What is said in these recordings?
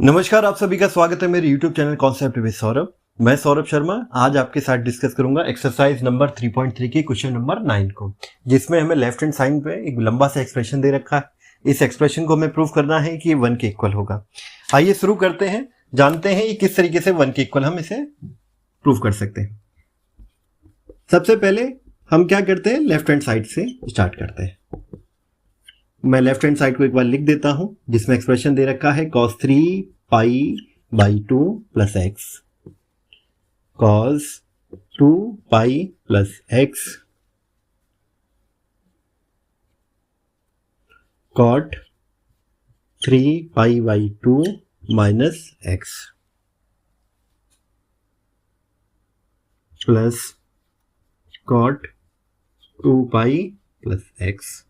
नमस्कार, आप सभी का स्वागत है मेरे YouTube channel concept with Saurabh. मैं सौरभ शर्मा आज आपके साथ डिस्कस करूंगा एक्सरसाइज नंबर 3.3 के क्वेश्चन नंबर 9 को, जिसमें हमें लेफ्ट हैंड साइड पे एक लंबा सा एक्सप्रेशन दे रखा है। इस एक्सप्रेशन को हमें प्रूव करना है कि ये 1 के इक्वल होगा। आइए शुरू करते हैं, जानते हैं ये किस तरीके से 1 के इक्वल हम इसे प्रूव कर सकते हैं। सबसे पहले हम क्या करते हैं, लेफ्ट हैंड साइड से स्टार्ट करते हैं। मैं लेफ्ट हैंड साइड को एक बार लिख देता हूं, जिसमें एक्सप्रेशन दे रखा है cos 3 pi by 2 plus x, cos 2 pi plus x, cot 3 pi by 2 minus x plus cot 2 pi plus x.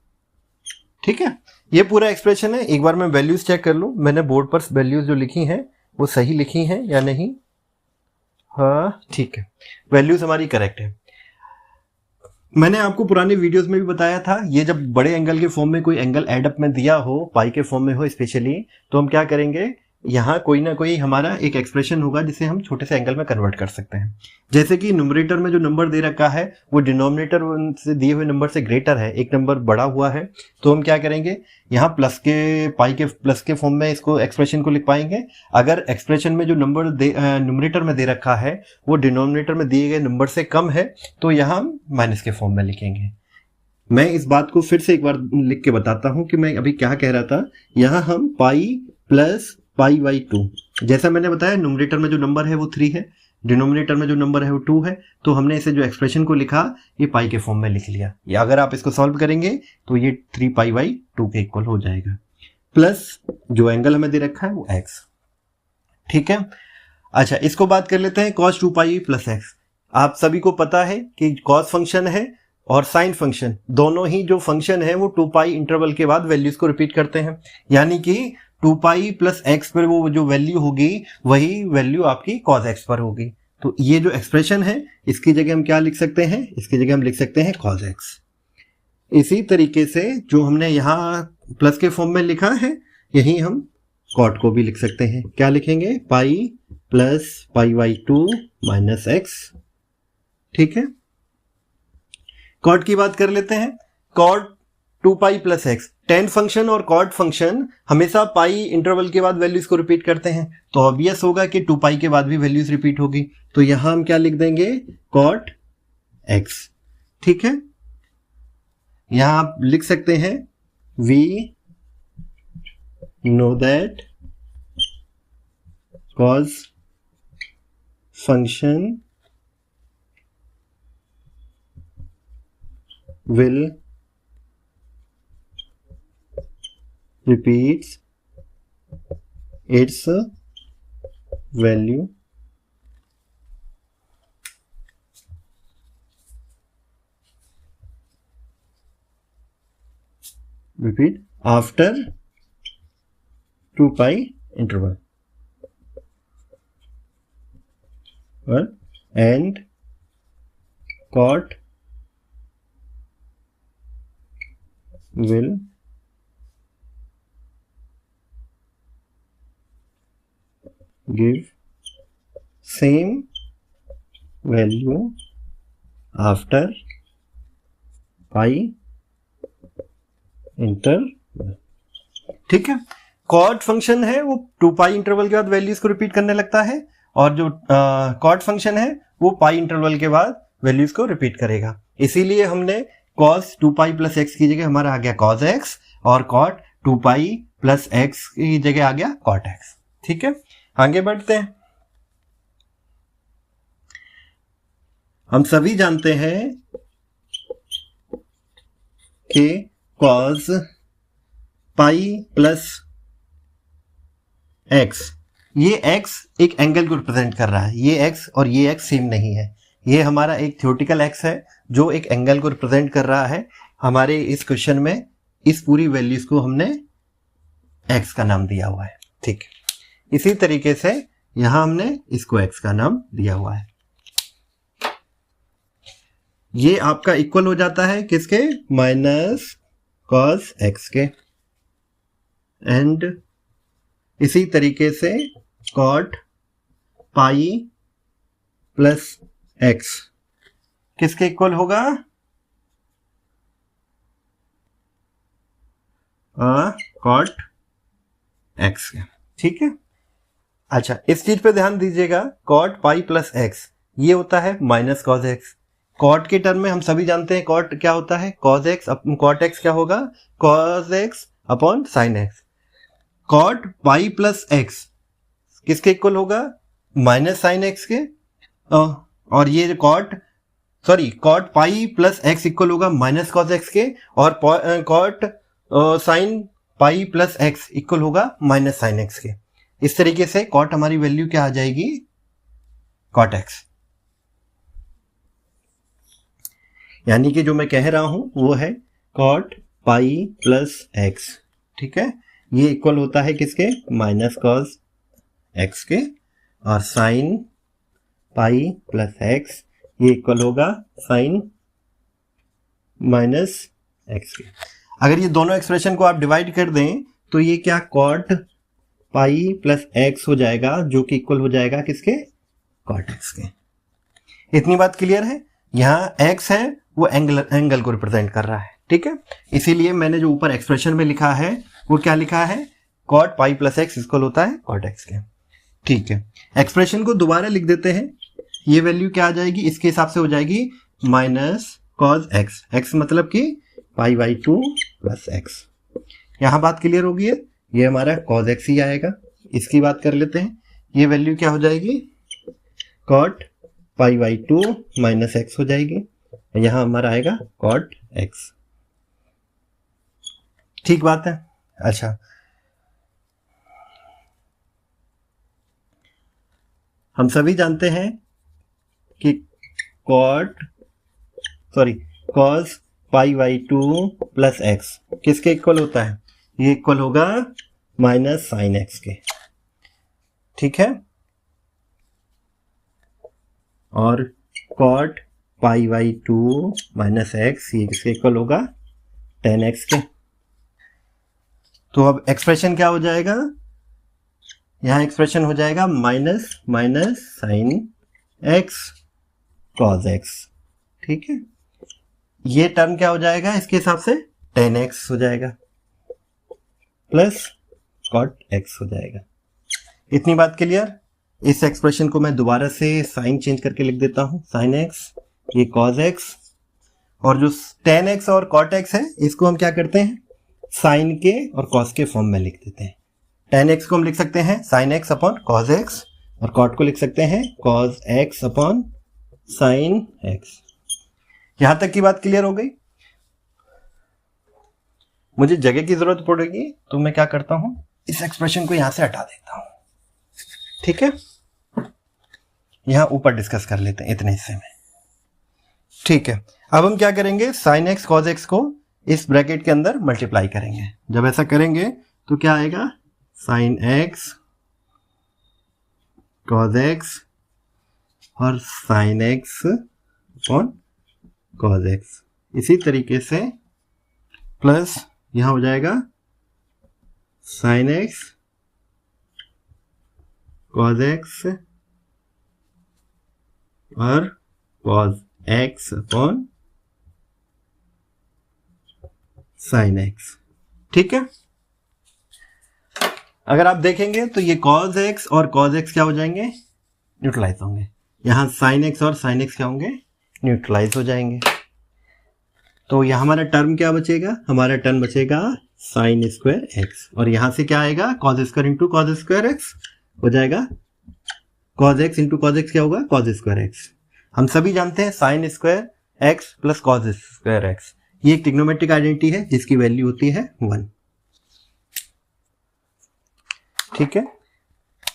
ठीक है, ये पूरा एक्सप्रेशन है। एक बार मैं वैल्यूज चेक कर लूं, मैंने बोर्ड पर वैल्यूज जो लिखी हैं वो सही लिखी हैं या नहीं। हाँ ठीक है, वैल्यूज हमारी करेक्ट है। मैंने आपको पुराने वीडियोस में भी बताया था, ये जब बड़े एंगल के फॉर्म में कोई एंगल एडअप में दिया हो, पाई के फॉर्म में हो स्पेशली, तो हम क्या करेंगे, यहाँ कोई ना कोई हमारा एक एक्सप्रेशन होगा जिसे हम छोटे से एंगल में कन्वर्ट कर सकते हैं। जैसे कि न्यूमरेटर में जो नंबर दे रखा है वो डिनोमिनेटर से दिए हुए नंबर से ग्रेटर है, एक नंबर बड़ा हुआ है, तो हम क्या करेंगे, यहाँ प्लस के पाई के प्लस के फॉर्म में इसको एक्सप्रेशन को लिख पाएंगे। अगर एक्सप्रेशन में जो नंबर न्यूमरेटर में दे रखा है वो डिनोमिनेटर में दिए गए नंबर से कम है, तो यहाँ हम माइनस के फॉर्म में लिखेंगे। मैं इस बात को फिर से एक बार लिख के बताता हूँ कि मैं अभी क्या कह रहा था। यहाँ हम पाई प्लस पाई बाई 2, जैसा मैंने बताया न्यूमरेटर में जो नंबर है वो 3 है, डिनोमिनेटर में जो नंबर है वो 2 है, तो हमने इसे जो एक्सप्रेशन को लिखा ये पाई के फॉर्म में लिख लिया। या अगर आप इसको सॉल्व करेंगे तो ये 3 पाई बाई 2 के इक्वल हो जाएगा, प्लस जो एंगल हमें दे रखा है वो एक्स। ठीक है, अच्छा इसको बात कर लेते हैं cos 2 पाई प्लस एक्स। आप सभी को पता है कि cos फंक्शन है और साइन फंक्शन, दोनों ही जो फंक्शन है वो 2 पाई इंटरवल के बाद वैल्यूज को रिपीट करते हैं, यानी कि 2 पाई प्लस एक्स पर वो जो वैल्यू होगी वही वैल्यू आपकी cos x पर होगी। तो ये जो एक्सप्रेशन है इसकी जगह हम क्या लिख सकते हैं, इसकी जगह हम लिख सकते हैं cos x। इसी तरीके से जो हमने यहाँ प्लस के फॉर्म में लिखा है यही हम cot को भी लिख सकते हैं। क्या लिखेंगे, pi plus pi by 2 minus x. ठीक है, cot की बात कर लेते हैं। cot 2 पाई प्लस एक्स, tan फंक्शन और cot फंक्शन हमेशा पाई इंटरवल के बाद वैल्यूज को रिपीट करते हैं, तो ऑब्वियस होगा कि 2 पाई के बाद भी वैल्यूज रिपीट होगी, तो यहां हम क्या लिख देंगे, cot x। ठीक है, यहां आप लिख सकते हैं we know that cos function will repeats its value after 2 pi interval and cot will give same value after pi interval। ठीक है, cot फंक्शन है वो 2 पाई इंटरवल के बाद वैल्यूज को रिपीट करने लगता है, और जो cot फंक्शन है वो पाई इंटरवल के बाद वैल्यूज को रिपीट करेगा। इसीलिए हमने cos 2 पाई प्लस एक्स की जगह हमारा आ गया cos x, और cot 2 पाई प्लस एक्स की जगह आ गया cot x। ठीक है, आगे बढ़ते हैं। हम सभी जानते हैं कि cos पाई प्लस एक्स, ये x एक एंगल को रिप्रेजेंट कर रहा है, ये x और ये x सेम नहीं है, ये हमारा एक थ्योरेटिकल x है जो एक एंगल को रिप्रेजेंट कर रहा है। हमारे इस क्वेश्चन में इस पूरी वैल्यूज को हमने x का नाम दिया हुआ है। ठीक, इसी तरीके से यहां हमने इसको x का नाम दिया हुआ है। ये आपका इक्वल हो जाता है किसके, माइनस cos x के। एंड इसी तरीके से कॉट पाई प्लस एक्स किसके इक्वल होगा? कॉट एक्स के। ठीक है, अच्छा इस चीज पे ध्यान दीजिएगा, कॉट पाई प्लस एक्स ये होता है माइनस कॉज एक्स। कॉट के टर्म में हम सभी जानते हैं कॉट क्या होता है, कॉज एक्स। कॉट एक्स क्या होगा? Cos x upon sine x. Cot pi plus x किसके इक्वल होगा? माइनस साइन एक्स के। और ये cot pi plus x equal होगा माइनस कॉज एक्स के, और cot sine pi plus x equal होगा माइनस साइन एक्स के। इस तरीके से कॉट हमारी वैल्यू क्या आ जाएगी? Cot x. यानी कि जो मैं कह रहा हूं वो है कॉट पाई प्लस एक्स। ठीक है, ये इक्वल होता है किसके? माइनस कॉस एक्स के। और साइन पाई प्लस एक्स ये इक्वल होगा साइन माइनस एक्स के। अगर ये दोनों एक्सप्रेशन को आप डिवाइड कर दें तो ये क्या कॉट पाई प्लस एक्स हो जाएगा, जो कि इक्वल हो जाएगा किसके? कॉट एक्स के। इतनी बात क्लियर है? यहाँ एक्स है वो एंगल को रिप्रेजेंट कर रहा है। ठीक है, इसीलिए मैंने जो ऊपर एक्सप्रेशन में लिखा है वो क्या लिखा है? Cot pi plus x equal होता है कॉट एक्स के। ठीक है, एक्सप्रेशन को दोबारा लिख देते हैं। ये वैल्यू क्या आ जाएगी? इसके हिसाब से हो जाएगी माइनस कॉज एक्स। एक्स मतलब कि पाई बाई 2 प्लस एक्स। यहां बात क्लियर होगी है? ये हमारा कॉज एक्स ही आएगा। इसकी बात कर लेते हैं। ये वैल्यू क्या हो जाएगी? Cot pi by 2 minus x हो जाएगी। यहां हमारा आएगा कॉट एक्स। ठीक बात है। अच्छा, हम सभी जानते हैं कि cos pi by 2 plus x किसके इक्वल होता है? ये इक्वल होगा माइनस साइन एक्स के। ठीक है, और cot pi by 2 minus x ये किसके इक्वल होगा? tan एक्स के। तो अब एक्सप्रेशन क्या हो जाएगा? यहां एक्सप्रेशन हो जाएगा minus minus sine x cos x. ठीक है, ये टर्म क्या हो जाएगा? इसके हिसाब से tan एक्स हो जाएगा प्लस कॉट एक्स हो जाएगा। इतनी बात क्लियर? इस एक्सप्रेशन को मैं दोबारा से साइन चेंज करके लिख देता हूं, साइन एक्स ये कॉज एक्स, और जो tan एक्स और कॉट एक्स है इसको हम क्या करते हैं? साइन के और कॉस के फॉर्म में लिख देते हैं। tan एक्स को हम लिख सकते हैं sine x upon cos x, और कॉट को लिख सकते हैं cause x upon sine x. यहां तक की बात क्लियर हो गई? मुझे जगह की जरूरत पड़ेगी तो मैं क्या करता हूं, इस एक्सप्रेशन को यहां से हटा देता हूं। ठीक है, यहां ऊपर डिस्कस कर लेते हैं इतने हिस्से में। ठीक है, अब हम क्या करेंगे? साइन एक्स कॉज एक्स को इस ब्रैकेट के अंदर मल्टीप्लाई करेंगे। जब ऐसा करेंगे तो क्या आएगा? साइन एक्स कॉज एक्स और sine x upon cos x. इसी तरीके से प्लस यहां हो जाएगा साइन एक्स कॉज एक्स और cause x upon sine x. ठीक है, अगर आप देखेंगे तो ये कॉज एक्स और कॉज एक्स क्या हो जाएंगे? न्यूट्रलाइज होंगे। यहां साइन एक्स और साइन एक्स क्या होंगे? न्यूट्रलाइज हो जाएंगे। तो यहां हमारा टर्म क्या बचेगा? हमारा टर्म बचेगा साइन स्क्वायर एक्स, और यहां से क्या आएगा? Cause square into cos square x हो जाएगा। Cos x into cos x क्या होगा? Cause square x. हम सभी जानते हैं sine square x plus cos square x ये एक ट्रिग्नोमेट्रिक आइडेंटिटी है जिसकी वैल्यू होती है 1। ठीक है,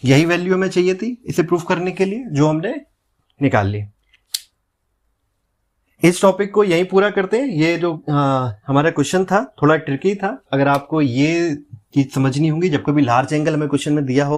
यही वैल्यू हमें चाहिए थी इसे प्रूफ करने के लिए, जो हमने निकाल ली। इस टॉपिक को यहीं पूरा करते हैं। ये जो हमारा क्वेश्चन था थोड़ा ट्रिकी था। अगर आपको ये चीज समझनी होगी, जब कभी लार्ज एंगल हमें क्वेश्चन में दिया हो